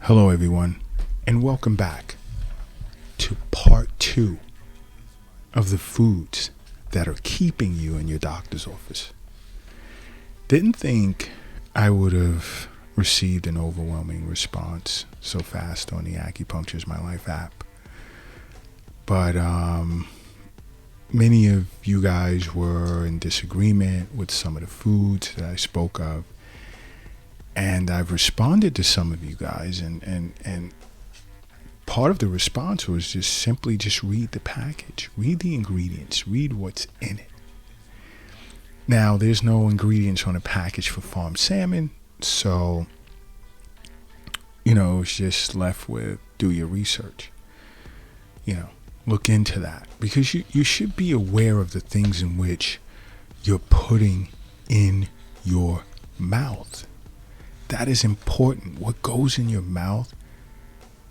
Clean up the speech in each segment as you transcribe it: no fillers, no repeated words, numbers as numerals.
Hello, everyone, and welcome back to part two of the foods that are keeping you in your doctor's office. Didn't think I would have received an overwhelming response so fast on the Acupuncture is My Life app, but many of you guys were in disagreement with some of the foods that I spoke of. And I've responded to some of you guys, and part of the response was simply read the package, read the ingredients, read what's in it. Now, there's no ingredients on a package for farmed salmon, so, it's just left with do your research. Look into that, because you should be aware of the things in which you're putting in your mouth. That is important. What goes in your mouth,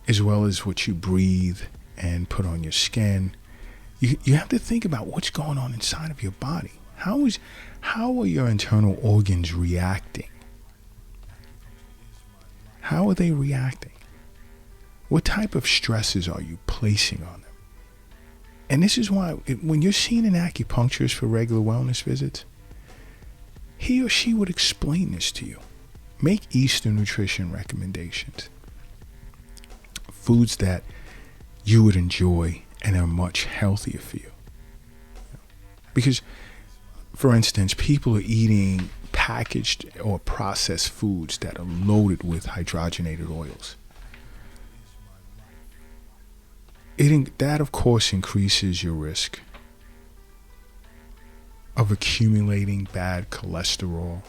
as well as what you breathe and put on your skin. You have to think about what's going on inside of your body. How are your internal organs reacting? How are they reacting? What type of stresses are you placing on them? And this is why when you're seeing an acupuncturist for regular wellness visits, he or she would explain this to you. Make Eastern nutrition recommendations. Foods that you would enjoy and are much healthier for you. Because, for instance, people are eating packaged or processed foods that are loaded with hydrogenated oils. That, of course, increases your risk of accumulating bad cholesterol.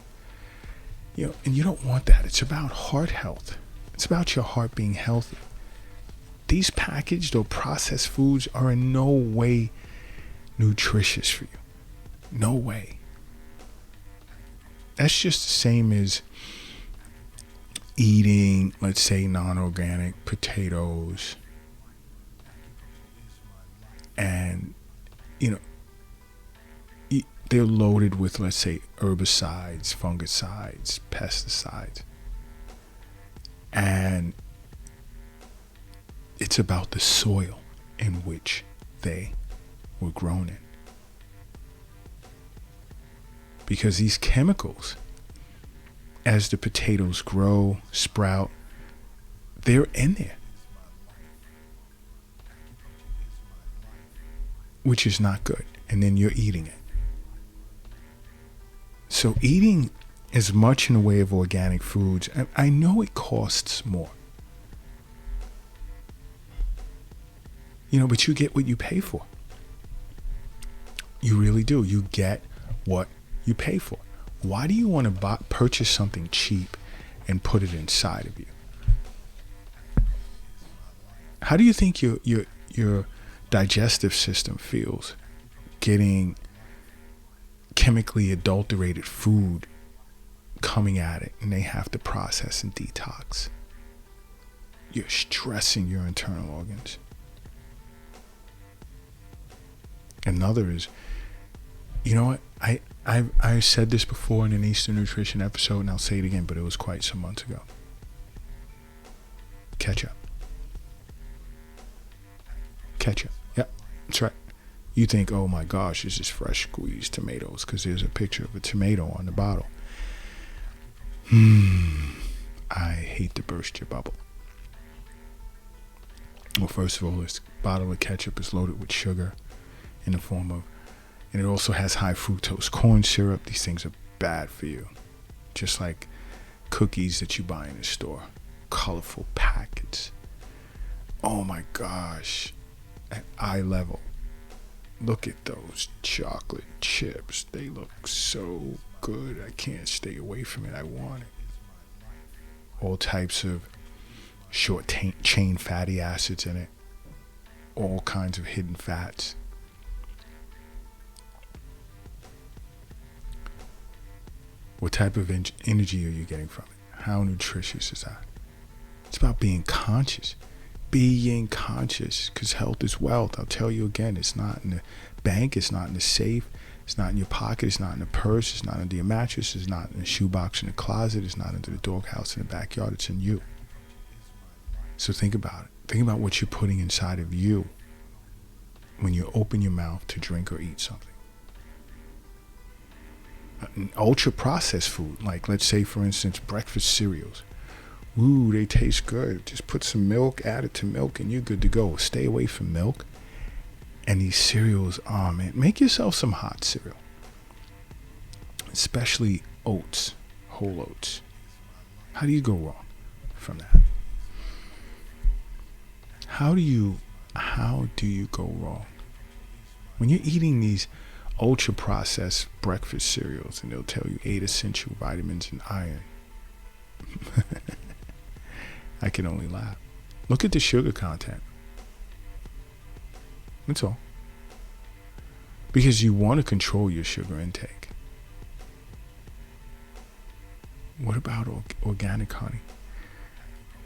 And you don't want that. It's about heart health. It's about your heart being healthy. These packaged or processed foods are in no way nutritious for you. No way. That's just the same as eating, let's say, non-organic potatoes. And, they're loaded with, let's say, herbicides, fungicides, pesticides. And it's about the soil in which they were grown in. Because these chemicals, as the potatoes grow, sprout, they're in there. Which is not good. And then you're eating it. So eating as much in the way of organic foods, I know it costs more. But you get what you pay for. You really do. You get what you pay for. Why do you want to purchase something cheap and put it inside of you? How do you think your digestive system feels getting chemically adulterated food coming at it, and they have to process and detox? You're stressing your internal organs. Another is, what? I said this before in an Eastern Nutrition episode, and I'll say it again, but it was quite some months ago. Ketchup. Yep, that's right. You think, oh my gosh, this is fresh squeezed tomatoes, because there's a picture of a tomato on the bottle. I hate to burst your bubble. Well, first of all, this bottle of ketchup is loaded with sugar in the form of, and it also has high fructose corn syrup. These things are bad for you. Just like cookies that you buy in the store. Colorful packets. Oh my gosh. At eye level. Look at those chocolate chips. They look so good. I can't stay away from it. I want it. All types of short chain fatty acids in it. All kinds of hidden fats. What type of energy are you getting from it? How nutritious is that? It's about being conscious. Being conscious, because health is wealth. I'll tell you again, it's not in the bank, it's not in the safe, it's not in your pocket, it's not in the purse, it's not under your mattress, it's not in the shoebox in the closet, it's not under the doghouse in the backyard, it's in you. So think about it. Think about what you're putting inside of you when you open your mouth to drink or eat something. An ultra processed food, like let's say for instance breakfast cereals. Ooh, they taste good. Just put some milk, add it to milk, and you're good to go. Stay away from milk. And these cereals, oh man, make yourself some hot cereal. Especially oats, whole oats. How do you go wrong from that? How do you go wrong? When you're eating these ultra processed breakfast cereals and they'll tell you 8 essential vitamins and iron. I can only laugh. Look at the sugar content. That's all. Because you want to control your sugar intake. What about organic honey?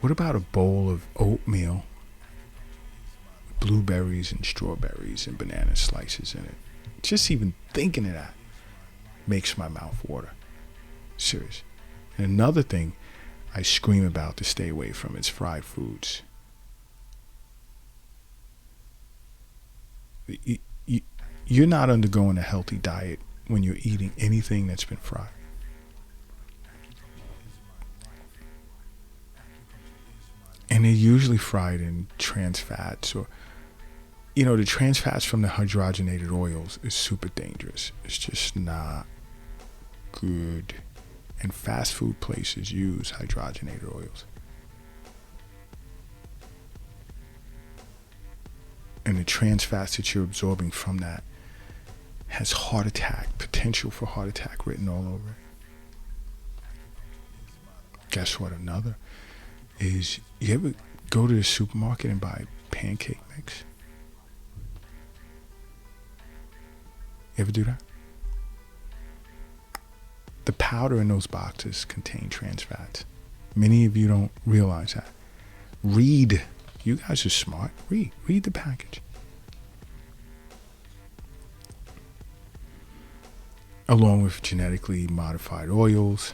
What about a bowl of oatmeal with blueberries and strawberries and banana slices in it? Just even thinking of that makes my mouth water. Serious. And another thing I scream about to stay away from is fried foods. You're not undergoing a healthy diet when you're eating anything that's been fried. And they're usually fried in trans fats, or, the trans fats from the hydrogenated oils is super dangerous. It's just not good. And fast food places use hydrogenated oils. And the trans fats that you're absorbing from that has potential for heart attack written all over it. Guess what? Another is, you ever go to the supermarket and buy pancake mix? You ever do that? The powder in those boxes contain trans fats. Many of you don't realize that. Read. You guys are smart. Read the package. Along with genetically modified oils,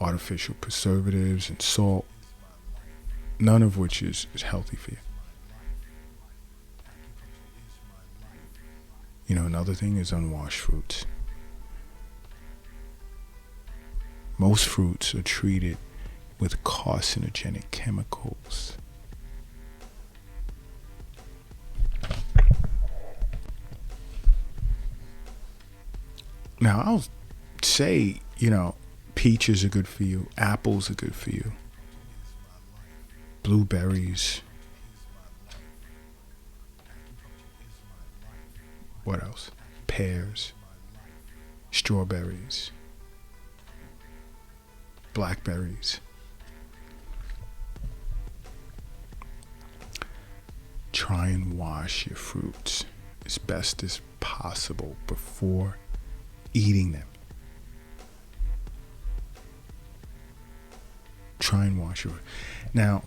artificial preservatives, and salt, none of which is healthy for you. Another thing is unwashed fruits. Most fruits are treated with carcinogenic chemicals. Now, I'll say, peaches are good for you. Apples are good for you. Blueberries. What else? Pears. Strawberries. Blackberries. Try and wash your fruits as best as possible before eating them. Try and wash your. Now,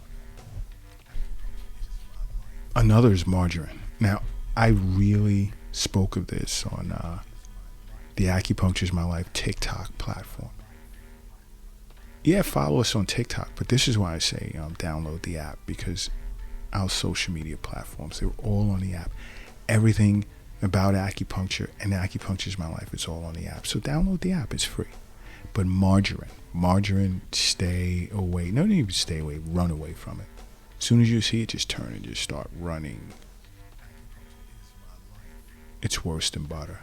another is margarine. Now, I really spoke of this on the Acupuncture is My Life TikTok platform. Yeah, follow us on TikTok, but this is why I say download the app, because our social media platforms, they're all on the app. Everything about acupuncture and Acupuncture is My Life is all on the app. So download the app, it's free. But margarine, stay away. No, don't even stay away, run away from it. As soon as you see it, just turn and just start running. It's worse than butter.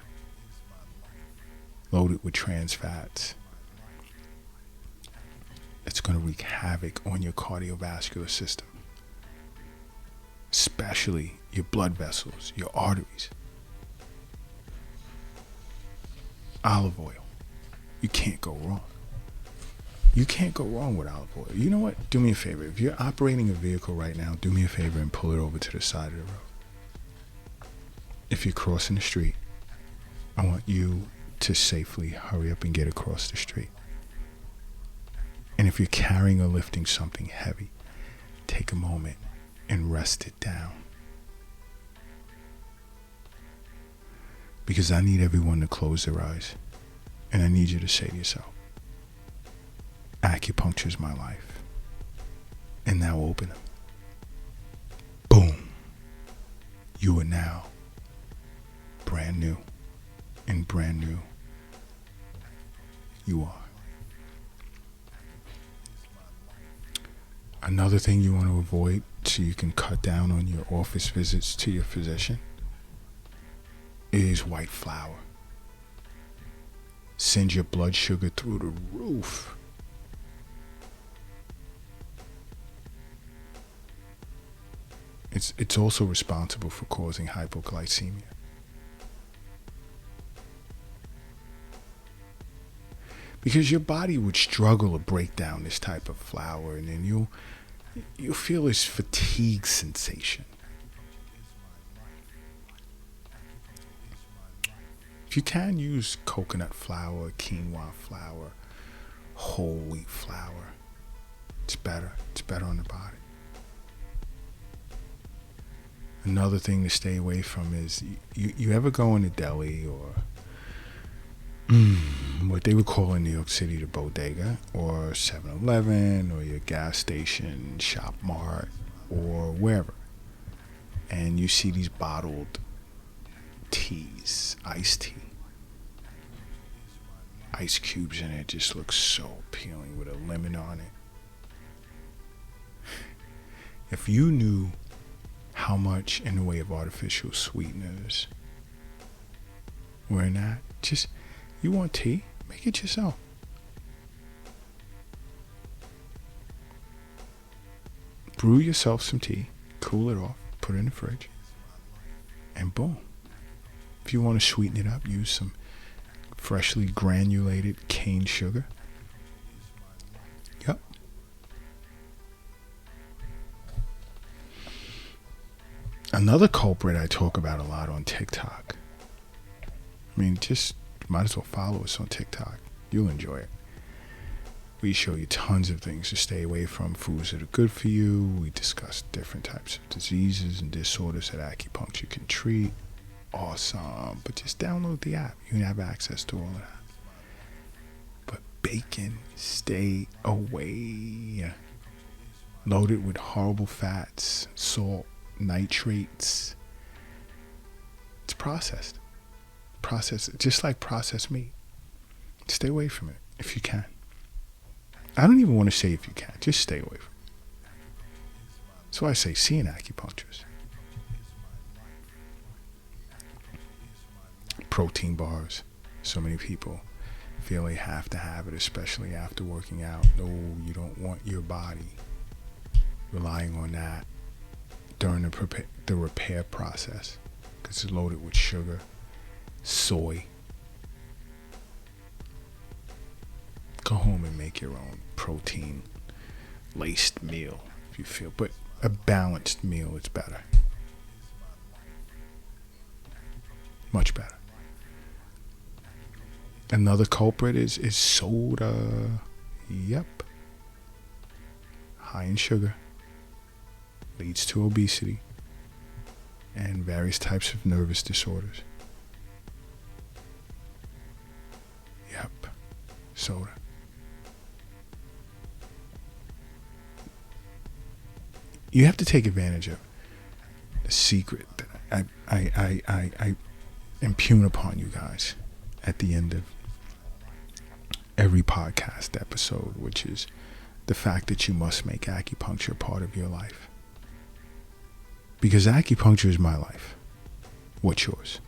Loaded with trans fats. It's going to wreak havoc on your cardiovascular system. Especially your blood vessels, your arteries. Olive oil. You can't go wrong. You can't go wrong with olive oil. You know what? Do me a favor. If you're operating a vehicle right now, do me a favor and pull it over to the side of the road. If you're crossing the street, I want you to safely hurry up and get across the street. And if you're carrying or lifting something heavy, take a moment and rest it down. Because I need everyone to close their eyes. And I need you to say to yourself, acupuncture is my life. And now open them. Boom. You are now brand new. And brand new you are. Another thing you want to avoid so you can cut down on your office visits to your physician is white flour. Sends your blood sugar through the roof. It's also responsible for causing hypoglycemia. Because your body would struggle to break down this type of flour, and then you'll feel this fatigue sensation. If you can, use coconut flour, quinoa flour, whole wheat flour. It's better. It's better on the body. Another thing to stay away from is you ever go in a deli or what they would call in New York City the bodega, or 7-Eleven, or your gas station, Shop Mart, or wherever, and you see these bottled teas, iced tea, ice cubes in it, just looks so appealing with a lemon on it. If you knew how much in the way of artificial sweeteners were in that, you want tea? Make it yourself. Brew yourself some tea, cool it off, put it in the fridge, and boom. If you want to sweeten it up, use some freshly granulated cane sugar. Yep. Another culprit I talk about a lot on TikTok. I mean, just might as well follow us on TikTok. You'll enjoy it. We show you tons of things to stay away from, foods that are good for you. We discuss different types of diseases and disorders that acupuncture can treat. Awesome. But just download the app. You can have access to all of that. But bacon, stay away. Loaded with horrible fats, salt, nitrates. It's processed. Just like processed meat. Stay away from it if you can. I don't even want to say if you can. Just stay away from it. That's why I say see an acupuncturist. Protein bars. So many people feel they have to have it, especially after working out. No, you don't want your body relying on that during the repair process, because it's loaded with sugar, soy. Go home and make your own protein laced meal if you feel, but a balanced meal is better. Much better. Another culprit is soda. Yep. High in sugar. Leads to obesity and various types of nervous disorders. Yep. Soda. You have to take advantage of the secret that I impugn upon you guys at the end of every podcast episode, which is the fact that you must make acupuncture part of your life. Because acupuncture is my life. What's yours?